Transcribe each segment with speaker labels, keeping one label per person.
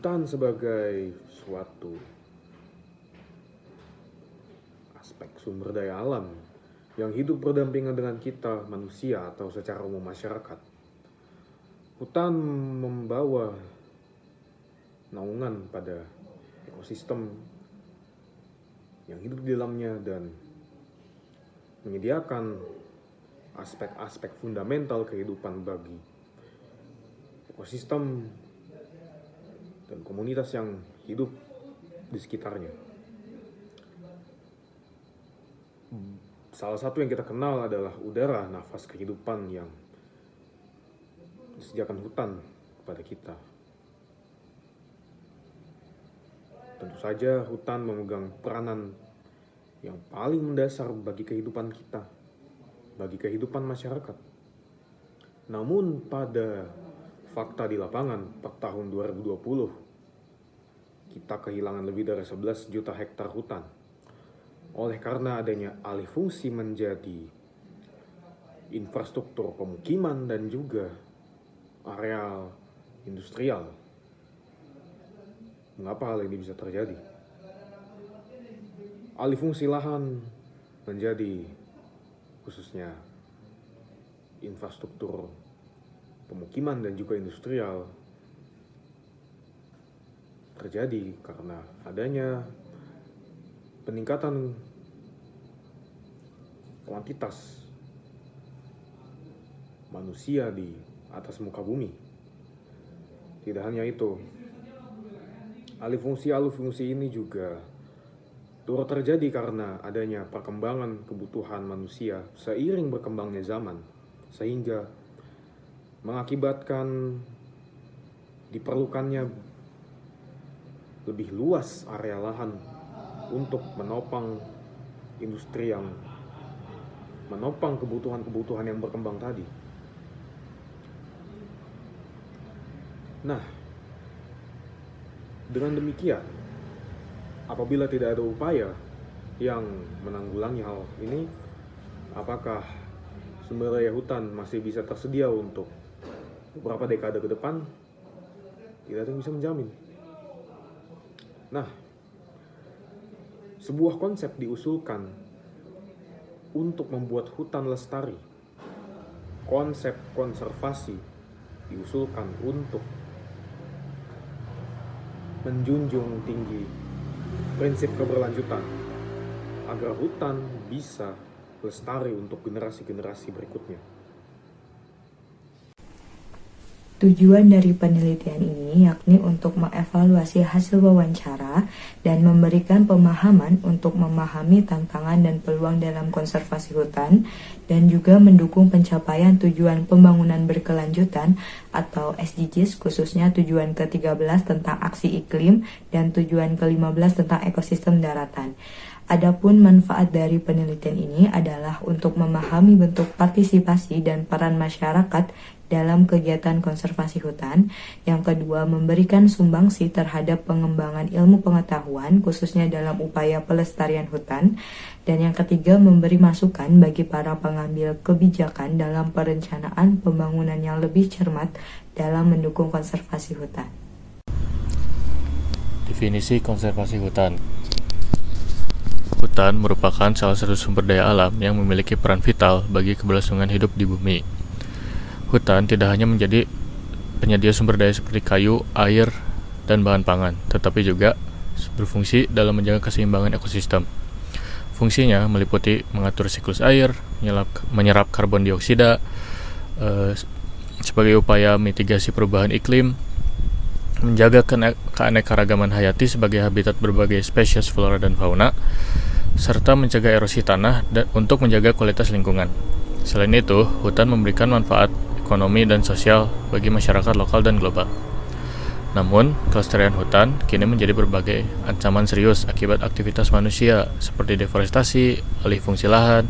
Speaker 1: Hutan sebagai suatu aspek sumber daya alam yang hidup berdampingan dengan kita manusia atau secara umum masyarakat. Hutan membawa naungan pada ekosistem yang hidup di dalamnya dan menyediakan aspek-aspek fundamental kehidupan bagi ekosistem dan komunitas yang hidup di sekitarnya. Salah satu yang kita kenal adalah udara, nafas kehidupan yang disediakan hutan kepada kita. Tentu saja hutan memegang peranan yang paling mendasar bagi kehidupan kita, bagi kehidupan masyarakat. Namun pada fakta di lapangan per tahun 2020, kita kehilangan lebih dari 11 juta hektar hutan. Oleh karena adanya alih fungsi menjadi infrastruktur pemukiman dan juga areal industrial. Mengapa hal ini bisa terjadi? Alih fungsi lahan menjadi khususnya infrastruktur pemukiman dan juga industrial terjadi karena adanya peningkatan kuantitas manusia di atas muka bumi. Tidak hanya itu, alih fungsi ini juga turut terjadi karena adanya perkembangan kebutuhan manusia seiring berkembangnya zaman, sehingga mengakibatkan diperlukannya lebih luas area lahan untuk menopang industri yang menopang kebutuhan-kebutuhan yang berkembang tadi. Nah, dengan demikian, apabila tidak ada upaya yang menanggulangi hal ini, apakah sumber daya hutan masih bisa tersedia untuk beberapa dekade ke depan? Tidak ada yang bisa menjamin. Nah, sebuah konsep diusulkan untuk membuat hutan lestari. Konsep konservasi diusulkan untuk menjunjung tinggi prinsip keberlanjutan agar hutan bisa lestari untuk generasi-generasi berikutnya.
Speaker 2: Tujuan dari penelitian ini yakni untuk mengevaluasi hasil wawancara dan memberikan pemahaman untuk memahami tantangan dan peluang dalam konservasi hutan dan juga mendukung pencapaian tujuan pembangunan berkelanjutan atau SDGs, khususnya tujuan ke-13 tentang aksi iklim dan tujuan ke-15 tentang ekosistem daratan. Adapun manfaat dari penelitian ini adalah untuk memahami bentuk partisipasi dan peran masyarakat dalam kegiatan konservasi hutan. Yang kedua, memberikan sumbangsi terhadap pengembangan ilmu pengetahuan khususnya dalam upaya pelestarian hutan. Dan yang ketiga, memberi masukan bagi para pengambil kebijakan dalam perencanaan pembangunan yang lebih cermat dalam mendukung konservasi hutan.
Speaker 3: Definisi konservasi hutan. Hutan merupakan salah satu sumber daya alam yang memiliki peran vital bagi keberlangsungan hidup di bumi. Hutan tidak hanya menjadi penyedia sumber daya seperti kayu, air, dan bahan pangan, tetapi juga berfungsi dalam menjaga keseimbangan ekosistem. Fungsinya meliputi mengatur siklus air, menyerap karbon dioksida, sebagai upaya mitigasi perubahan iklim, menjaga keanekaragaman hayati sebagai habitat berbagai spesies flora dan fauna, serta mencegah erosi tanah untuk menjaga kualitas lingkungan. Selain itu, hutan memberikan manfaat ekonomi dan sosial bagi masyarakat lokal dan global. Namun, kelestarian hutan kini menjadi berbagai ancaman serius akibat aktivitas manusia seperti deforestasi, alih fungsi lahan,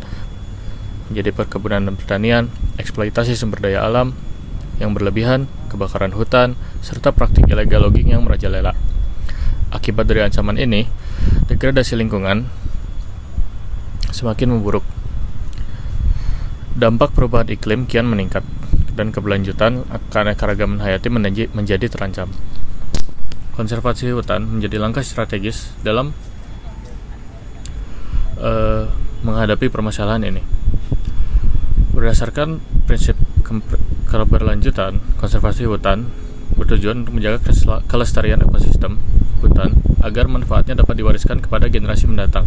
Speaker 3: menjadi perkebunan dan pertanian, eksploitasi sumber daya alam yang berlebihan, kebakaran hutan, serta praktik illegal logging yang merajalela. Akibat dari ancaman ini, degradasi lingkungan semakin memburuk. Dampak perubahan iklim kian meningkat dan keberlanjutan keanekaragaman hayati menjadi terancam. konservasi hutan menjadi langkah strategis dalam menghadapi permasalahan ini. Berdasarkan prinsip keberlanjutan, konservasi hutan bertujuan untuk menjaga kelestarian ekosistem hutan agar manfaatnya dapat diwariskan kepada generasi mendatang.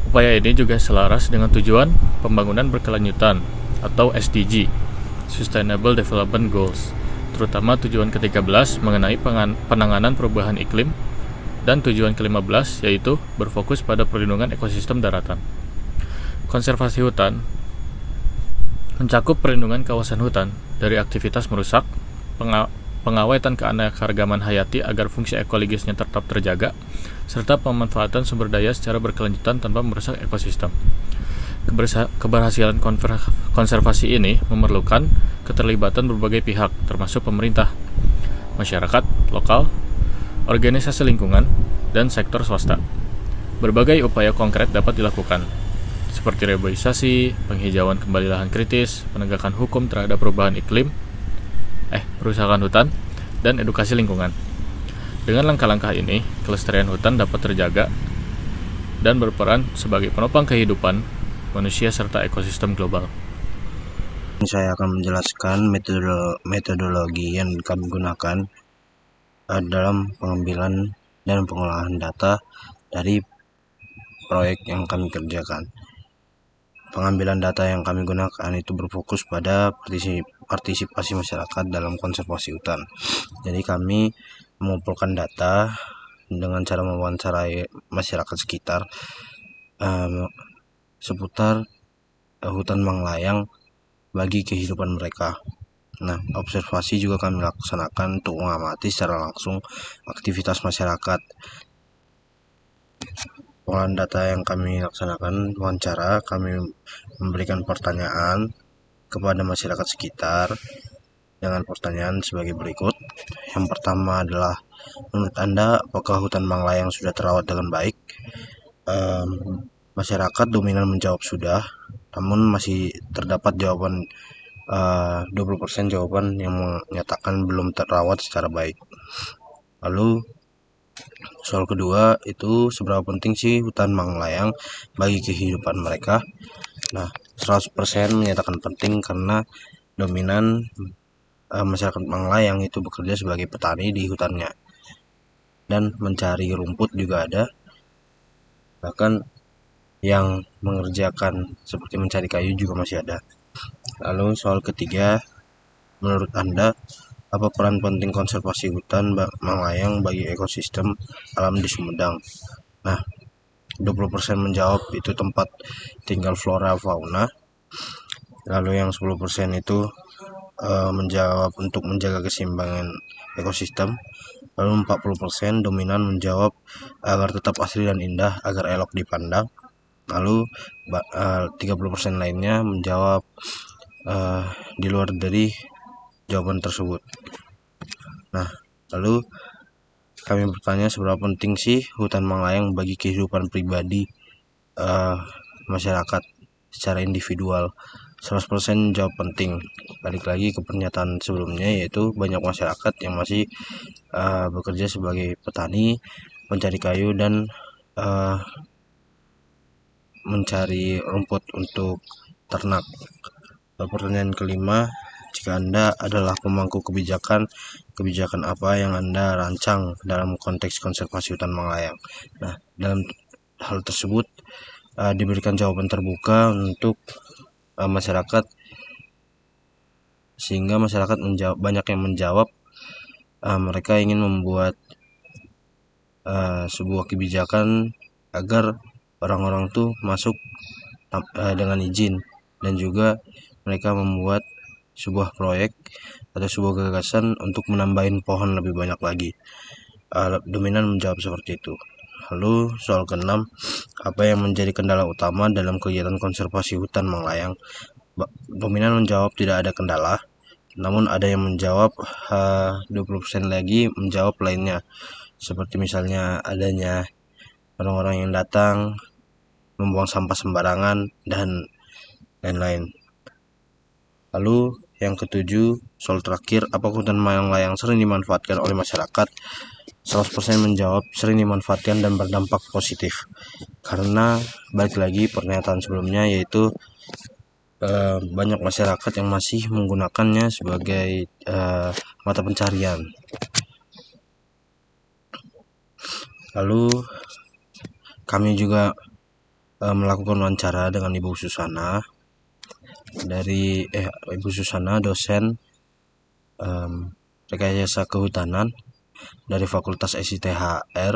Speaker 3: Upaya ini juga selaras dengan tujuan pembangunan berkelanjutan atau SDG, Sustainable Development Goals, terutama tujuan ke-13 mengenai penanganan perubahan iklim dan tujuan ke-15 yaitu berfokus pada perlindungan ekosistem daratan. Konservasi hutan mencakup perlindungan kawasan hutan dari aktivitas merusak, pengawetan keanekaragaman hayati agar fungsi ekologisnya tetap terjaga, serta pemanfaatan sumber daya secara berkelanjutan tanpa merusak ekosistem. Keberhasilan konservasi ini memerlukan keterlibatan berbagai pihak, termasuk pemerintah, masyarakat lokal, organisasi lingkungan, dan sektor swasta. Berbagai upaya konkret dapat dilakukan, seperti reboisasi, penghijauan kembali lahan kritis, penegakan hukum terhadap perubahan iklim, perusahaan hutan, dan edukasi lingkungan. Dengan langkah-langkah ini, kelestarian hutan dapat terjaga dan berperan sebagai penopang kehidupan manusia serta ekosistem global.
Speaker 4: Saya akan menjelaskan metodologi yang kami gunakan dalam pengambilan dan pengolahan data dari proyek yang kami kerjakan. Pengambilan data yang kami gunakan itu berfokus pada partisipasi masyarakat dalam konservasi hutan. Jadi kami mengumpulkan data dengan cara mewawancarai masyarakat sekitar seputar hutan Manglayang bagi kehidupan mereka. Nah, observasi juga kami laksanakan untuk mengamati secara langsung aktivitas masyarakat. Pengolahan data yang kami laksanakan wawancara, kami memberikan pertanyaan kepada masyarakat sekitar dengan pertanyaan sebagai berikut. Yang pertama adalah, menurut Anda apakah hutan Manglayang sudah terawat dengan baik? Masyarakat dominan menjawab sudah, namun masih terdapat jawaban 20% jawaban yang menyatakan belum terawat secara baik. Lalu soal kedua itu, seberapa penting sih hutan Manglayang bagi kehidupan mereka? Nah, 100% menyatakan penting karena dominan masyarakat Manglayang itu bekerja sebagai petani di hutannya dan mencari rumput juga ada, bahkan yang mengerjakan seperti mencari kayu juga masih ada. Lalu soal ketiga, menurut Anda apa peran penting konservasi hutan Manglayang bagi ekosistem alam di Sumedang? Nah, 20% menjawab itu tempat tinggal flora fauna. Lalu yang 10% itu menjawab untuk menjaga keseimbangan ekosistem. Lalu 40% dominan menjawab agar tetap asli dan indah, agar elok dipandang. Lalu 30% lainnya menjawab di luar dari jawaban tersebut. Nah, lalu kami bertanya, seberapa penting sih hutan Manglayang bagi kehidupan pribadi masyarakat secara individual? 100% jawab penting. Balik lagi ke pernyataan sebelumnya, yaitu banyak masyarakat yang masih bekerja sebagai petani, mencari kayu, dan mencari rumput untuk ternak. Pertanyaan kelima, jika Anda adalah pemangku kebijakan apa yang Anda rancang dalam konteks konservasi hutan Manglayang? Nah, dalam hal tersebut diberikan jawaban terbuka untuk masyarakat, sehingga masyarakat banyak yang menjawab mereka ingin membuat sebuah kebijakan agar orang-orang tuh masuk dengan izin, dan juga mereka membuat sebuah proyek atau sebuah gagasan untuk menambahin pohon lebih banyak lagi. Dominan menjawab seperti itu. Lalu soal ke-6, apa yang menjadi kendala utama dalam kegiatan konservasi hutan Manglayang? Dominan menjawab tidak ada kendala, namun ada yang menjawab 20% lagi menjawab lainnya, seperti misalnya adanya orang-orang yang datang membuang sampah sembarangan dan lain-lain. Lalu Yang ketujuh, soal terakhir, apakah hutan layang sering dimanfaatkan oleh masyarakat? 100% menjawab sering dimanfaatkan dan berdampak positif. Karena balik lagi pernyataan sebelumnya, yaitu banyak masyarakat yang masih menggunakannya sebagai mata pencarian. Lalu kami juga melakukan wawancara dengan Ibu Susana Ibu Susana, dosen rekayasa kehutanan dari Fakultas SITHR.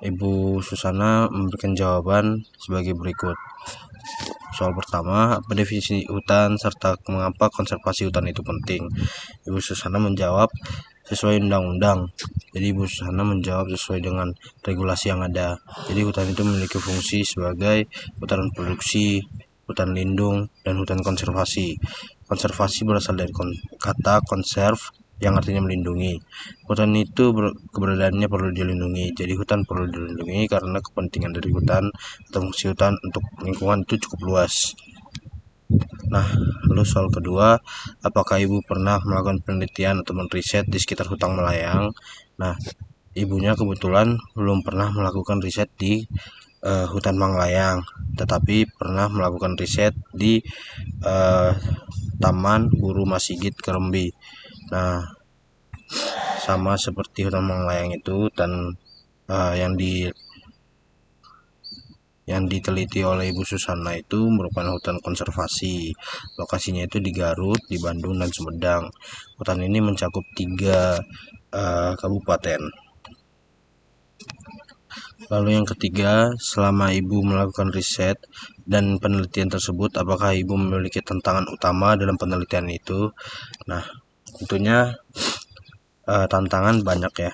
Speaker 4: Ibu Susana memberikan jawaban sebagai berikut. Soal pertama, apa definisi hutan serta mengapa konservasi hutan itu penting? Ibu Susana menjawab sesuai undang-undang. Jadi Ibu Susana menjawab sesuai dengan regulasi yang ada. Jadi hutan itu memiliki fungsi sebagai hutan produksi, hutan lindung, dan hutan konservasi. Konservasi berasal dari kata conserve yang artinya melindungi. Hutan itu keberadaannya perlu dilindungi. Jadi hutan perlu dilindungi karena kepentingan dari hutan atau fungsi hutan untuk lingkungan itu cukup luas. Nah, lalu soal kedua, apakah Ibu pernah melakukan penelitian atau riset di sekitar hutan melayang? Nah, ibunya kebetulan belum pernah melakukan riset di hutan Manglayang, tetapi pernah melakukan riset di Taman Guru Masigit Kerembi. Nah, sama seperti hutan Manglayang itu, dan yang diteliti oleh Ibu Susana itu merupakan hutan konservasi. Lokasinya itu di Garut, di Bandung, dan Sumedang. Hutan ini mencakup 3 kabupaten. Lalu yang ketiga, selama Ibu melakukan riset dan penelitian tersebut, apakah Ibu memiliki tantangan utama dalam penelitian itu? Nah, tentunya tantangan banyak ya.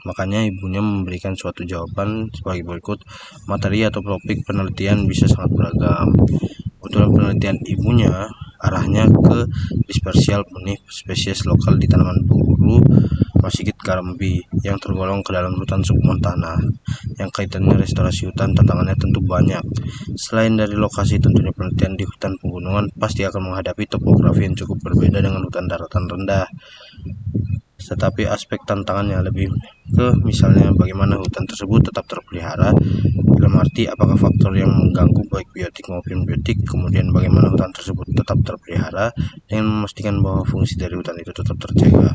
Speaker 4: Makanya ibunya memberikan suatu jawaban sebagai berikut. Materi atau topik penelitian bisa sangat beragam. Kebetulan penelitian ibunya arahnya ke dispersial punif spesies lokal di tanaman Guru Masigit Kerembi yang tergolong ke dalam hutan submontana. Yang kaitannya restorasi hutan, tantangannya tentu banyak. Selain dari lokasi, tentunya penelitian di hutan pegunungan pasti akan menghadapi topografi yang cukup berbeda dengan hutan daratan rendah. Tetapi aspek tantangannya lebih ke misalnya bagaimana hutan tersebut tetap terpelihara, dalam arti apakah faktor yang mengganggu baik biotik maupun biotik, kemudian bagaimana hutan tersebut tetap terpelihara dengan memastikan bahwa fungsi dari hutan itu tetap terjaga.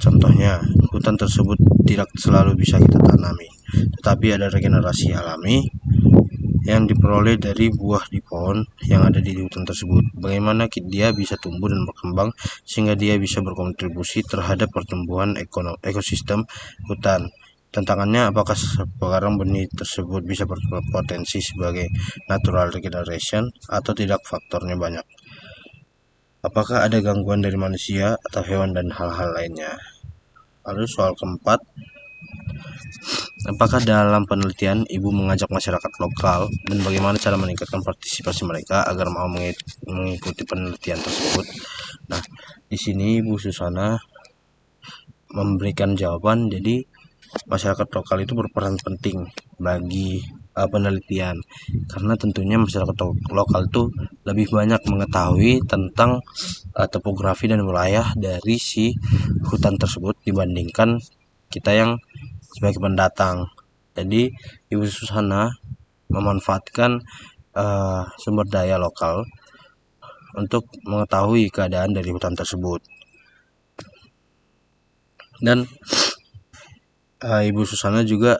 Speaker 4: Contohnya, hutan tersebut tidak selalu bisa kita tanami, tetapi ada regenerasi alami yang diperoleh dari buah di pohon yang ada di hutan tersebut. Bagaimana dia bisa tumbuh dan berkembang sehingga dia bisa berkontribusi terhadap pertumbuhan ekosistem hutan. Tantangannya, apakah sekarang benih tersebut bisa berpotensi sebagai natural regeneration atau tidak, faktornya banyak. Apakah ada gangguan dari manusia atau hewan dan hal-hal lainnya. Lalu soal keempat, apakah dalam penelitian Ibu mengajak masyarakat lokal dan bagaimana cara meningkatkan partisipasi mereka agar mau mengikuti penelitian tersebut? Nah, di sini Ibu Susana memberikan jawaban. Jadi masyarakat lokal itu berperan penting bagi penelitian, karena tentunya masyarakat lokal itu lebih banyak mengetahui tentang topografi dan wilayah dari si hutan tersebut dibandingkan kita yang sebagai pendatang. Jadi Ibu Susana memanfaatkan sumber daya lokal untuk mengetahui keadaan dari hutan tersebut. Dan Ibu Susana juga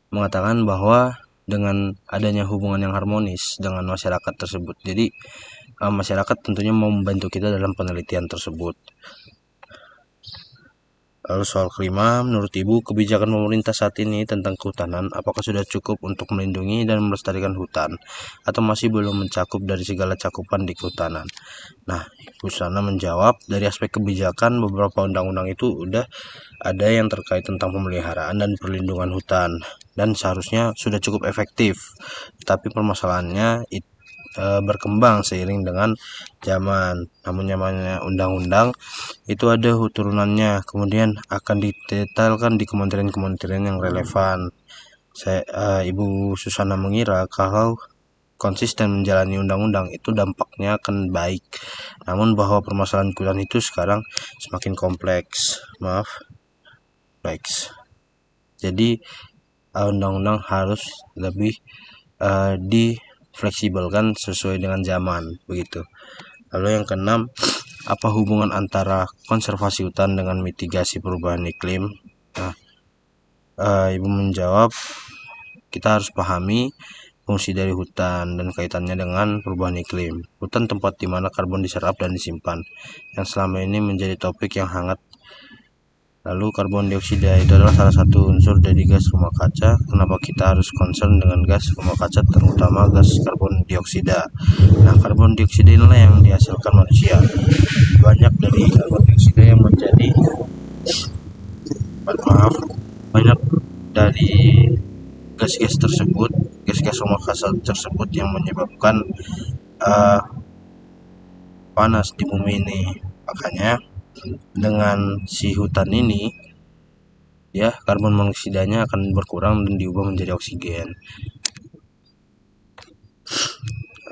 Speaker 4: mengatakan bahwa dengan adanya hubungan yang harmonis dengan masyarakat tersebut, jadi masyarakat tentunya mau membantu kita dalam penelitian tersebut. Lalu soal kelima, menurut Ibu, kebijakan pemerintah saat ini tentang kehutanan apakah sudah cukup untuk melindungi dan melestarikan hutan, atau masih belum mencakup dari segala cakupan di kehutanan? Nah, Ibu Susana menjawab, dari aspek kebijakan beberapa undang-undang itu udah ada yang terkait tentang pemeliharaan dan perlindungan hutan, dan seharusnya sudah cukup efektif. Tapi permasalahannya berkembang seiring dengan zaman. Namun namanya undang-undang itu ada turunannya, kemudian akan didetailkan di kementerian-kementerian yang relevan. Ibu Susana mengira kalau konsisten menjalani undang-undang itu dampaknya akan baik. Namun bahwa permasalahan hutan itu sekarang semakin kompleks. Jadi undang-undang harus lebih difleksibelkan sesuai dengan zaman begitu. Lalu yang keenam, apa hubungan antara konservasi hutan dengan mitigasi perubahan iklim? Nah, Ibu menjawab, kita harus pahami fungsi dari hutan dan kaitannya dengan perubahan iklim. Hutan tempat di mana karbon diserap dan disimpan, yang selama ini menjadi topik yang hangat. Lalu karbon dioksida itu adalah salah satu unsur dari gas rumah kaca. Kenapa kita harus concern dengan gas rumah kaca, terutama gas karbon dioksida? Nah, karbon dioksida inilah yang dihasilkan manusia. Banyak dari karbon dioksida yang menjadi banyak dari gas-gas tersebut, gas-gas rumah kaca tersebut yang menyebabkan panas di bumi ini. Makanya dengan si hutan ini, ya, karbon monoksidanya akan berkurang dan diubah menjadi oksigen.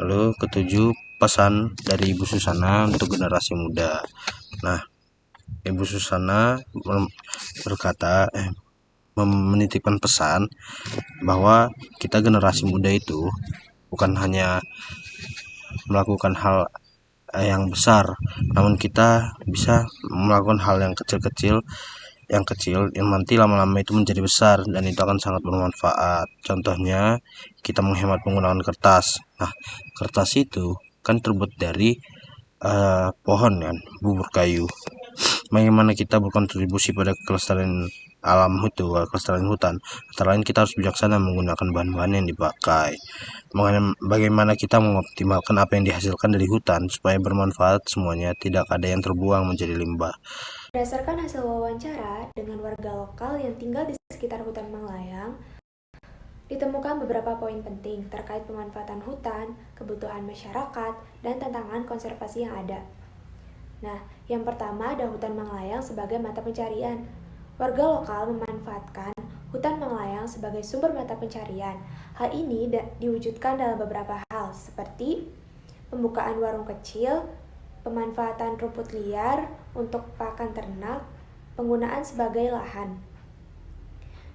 Speaker 4: Lalu ketujuh, pesan dari Ibu Susana untuk generasi muda. Nah, Ibu Susana berkata, menitipkan pesan bahwa kita generasi muda itu bukan hanya melakukan hal yang besar, namun kita bisa melakukan hal yang kecil yang nanti lama-lama itu menjadi besar dan itu akan sangat bermanfaat. Contohnya, kita menghemat penggunaan kertas. Nah, kertas itu kan terbuat dari pohon kan, bubur kayu. Bagaimana kita berkontribusi pada kelestarian alam itu, kelestarian hutan? Antara lain kita harus bijaksana menggunakan bahan-bahan yang dipakai. Bagaimana kita mengoptimalkan apa yang dihasilkan dari hutan supaya bermanfaat semuanya, tidak ada yang terbuang menjadi limbah.
Speaker 5: Berdasarkan hasil wawancara dengan warga lokal yang tinggal di sekitar hutan Manglayang, ditemukan beberapa poin penting terkait pemanfaatan hutan, kebutuhan masyarakat, dan tantangan konservasi yang ada. Nah, yang pertama ada hutan Manglayang sebagai mata pencarian. Warga lokal memanfaatkan hutan Manglayang sebagai sumber mata pencarian. Hal ini diwujudkan dalam beberapa hal, seperti pembukaan warung kecil, pemanfaatan rumput liar untuk pakan ternak, penggunaan sebagai lahan.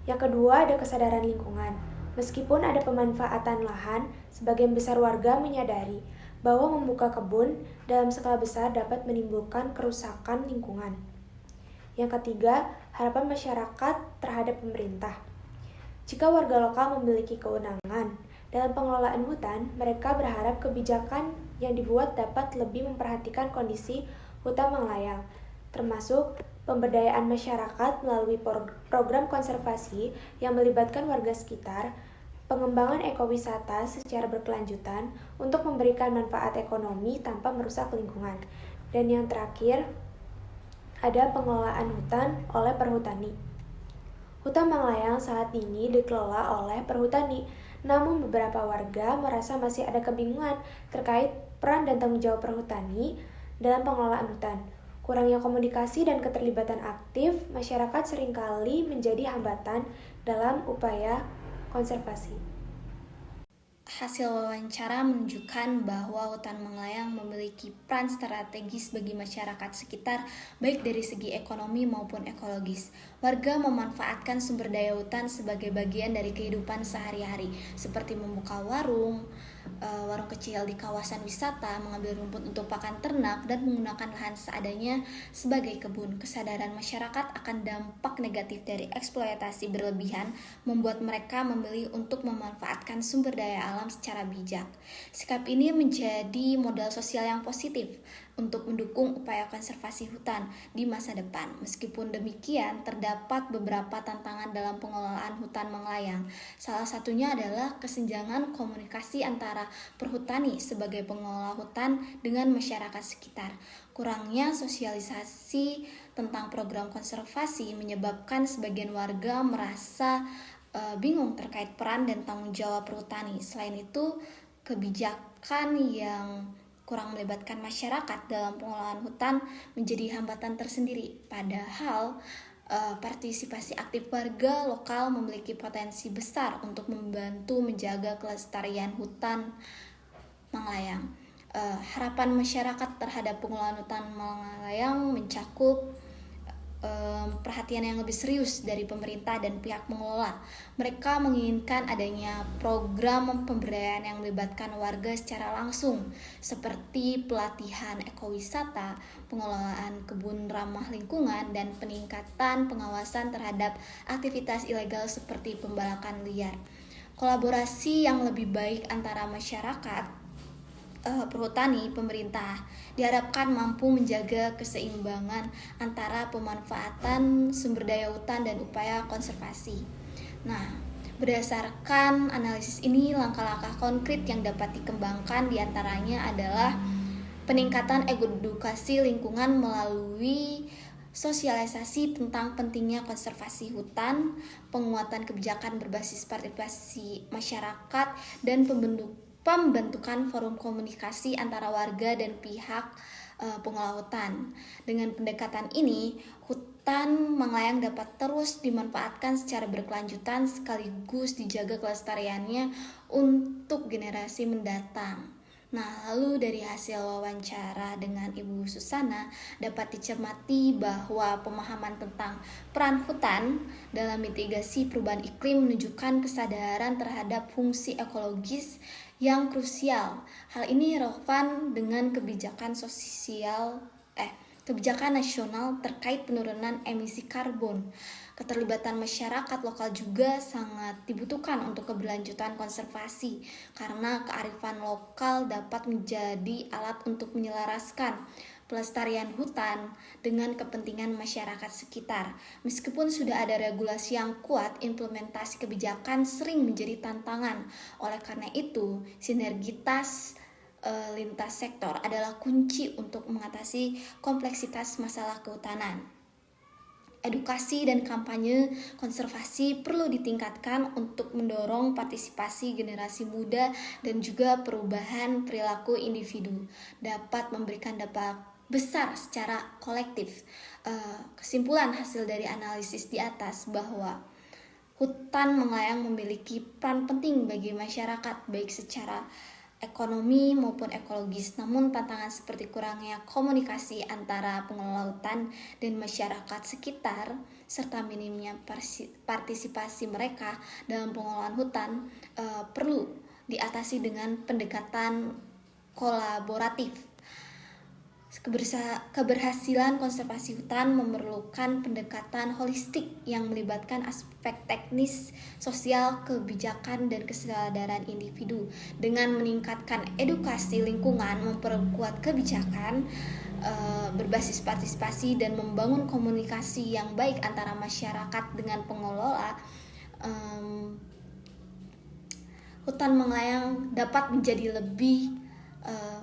Speaker 5: Yang kedua ada kesadaran lingkungan. Meskipun ada pemanfaatan lahan, sebagian besar warga menyadari bahwa membuka kebun dalam skala besar dapat menimbulkan kerusakan lingkungan. Yang ketiga, harapan masyarakat terhadap pemerintah. Jika warga lokal memiliki kewenangan dalam pengelolaan hutan, mereka berharap kebijakan yang dibuat dapat lebih memperhatikan kondisi hutan Manglayang, termasuk pemberdayaan masyarakat melalui program konservasi yang melibatkan warga sekitar, pengembangan ekowisata secara berkelanjutan untuk memberikan manfaat ekonomi tanpa merusak lingkungan. Dan yang terakhir, ada pengelolaan hutan oleh perhutani. Hutan Manglayang saat ini dikelola oleh perhutani, namun beberapa warga merasa masih ada kebingungan terkait peran dan tanggung jawab perhutani dalam pengelolaan hutan. Kurangnya komunikasi dan keterlibatan aktif masyarakat seringkali menjadi hambatan dalam upaya konservasi.
Speaker 6: Hasil wawancara menunjukkan bahwa hutan Manglayang memiliki peran strategis bagi masyarakat sekitar, baik dari segi ekonomi maupun ekologis. Warga memanfaatkan sumber daya hutan sebagai bagian dari kehidupan sehari-hari, seperti membuka warung kecil di kawasan wisata, mengambil rumput untuk pakan ternak, dan menggunakan lahan seadanya sebagai kebun. Kesadaran masyarakat akan dampak negatif dari eksploitasi berlebihan membuat mereka memilih untuk memanfaatkan sumber daya alam secara bijak. Sikap ini menjadi modal sosial yang positif untuk mendukung upaya konservasi hutan di masa depan. Meskipun demikian, terdapat beberapa tantangan dalam pengelolaan hutan Manglayang. Salah satunya adalah kesenjangan komunikasi antara perhutani sebagai pengelola hutan dengan masyarakat sekitar. Kurangnya sosialisasi tentang program konservasi menyebabkan sebagian warga merasa bingung terkait peran dan tanggung jawab perhutani. Selain itu, kebijakan yang kurang melibatkan masyarakat dalam pengelolaan hutan menjadi hambatan tersendiri. Padahal Partisipasi aktif warga lokal memiliki potensi besar untuk membantu menjaga kelestarian hutan Manglayang. Harapan masyarakat terhadap pengelolaan hutan Manglayang mencakup perhatian yang lebih serius dari pemerintah dan pihak pengelola. Mereka menginginkan adanya program pemberdayaan yang melibatkan warga secara langsung, seperti pelatihan ekowisata, pengelolaan kebun ramah lingkungan, dan peningkatan pengawasan terhadap aktivitas ilegal seperti pembalakan liar. Kolaborasi yang lebih baik antara masyarakat, perhutani, pemerintah diharapkan mampu menjaga keseimbangan antara pemanfaatan sumber daya hutan dan upaya konservasi. Nah, berdasarkan analisis ini, langkah-langkah konkret yang dapat dikembangkan diantaranya adalah peningkatan edukasi lingkungan melalui sosialisasi tentang pentingnya konservasi hutan, penguatan kebijakan berbasis partisipasi masyarakat, dan pembentukan forum komunikasi antara warga dan pihak pengelola hutan. Dengan pendekatan ini, hutan Manglayang dapat terus dimanfaatkan secara berkelanjutan sekaligus dijaga kelestariannya untuk generasi mendatang. Nah, lalu dari hasil wawancara dengan Ibu Susana dapat dicermati bahwa pemahaman tentang peran hutan dalam mitigasi perubahan iklim menunjukkan kesadaran terhadap fungsi ekologis yang krusial. Hal ini relevan dengan kebijakan nasional terkait penurunan emisi karbon. Keterlibatan masyarakat lokal juga sangat dibutuhkan untuk keberlanjutan konservasi, karena kearifan lokal dapat menjadi alat untuk menyelaraskan pelestarian hutan dengan kepentingan masyarakat sekitar. Meskipun sudah ada regulasi yang kuat, implementasi kebijakan sering menjadi tantangan. Oleh karena itu, sinergitas lintas sektor adalah kunci untuk mengatasi kompleksitas masalah kehutanan. Edukasi dan kampanye konservasi perlu ditingkatkan untuk mendorong partisipasi generasi muda dan juga perubahan perilaku individu dapat memberikan dampak besar secara kolektif. Kesimpulan hasil dari analisis di atas bahwa hutan Manglayang memiliki peran penting bagi masyarakat baik secara ekonomi maupun ekologis, namun tantangan seperti kurangnya komunikasi antara pengelola hutan dan masyarakat sekitar serta minimnya partisipasi mereka dalam pengelolaan hutan perlu diatasi dengan pendekatan kolaboratif. Keberhasilan konservasi hutan memerlukan pendekatan holistik yang melibatkan aspek teknis, sosial, kebijakan, dan kesadaran individu. Dengan meningkatkan edukasi lingkungan, memperkuat kebijakan berbasis partisipasi, dan membangun komunikasi yang baik antara masyarakat dengan pengelola, hutan Manglayang dapat menjadi lebih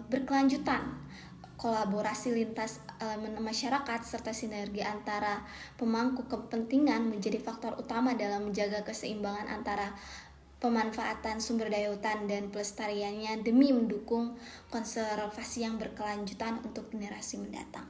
Speaker 6: berkelanjutan. Kolaborasi lintas elemen masyarakat serta sinergi antara pemangku kepentingan menjadi faktor utama dalam menjaga keseimbangan antara pemanfaatan sumber daya hutan dan pelestariannya demi mendukung konservasi yang berkelanjutan untuk generasi mendatang.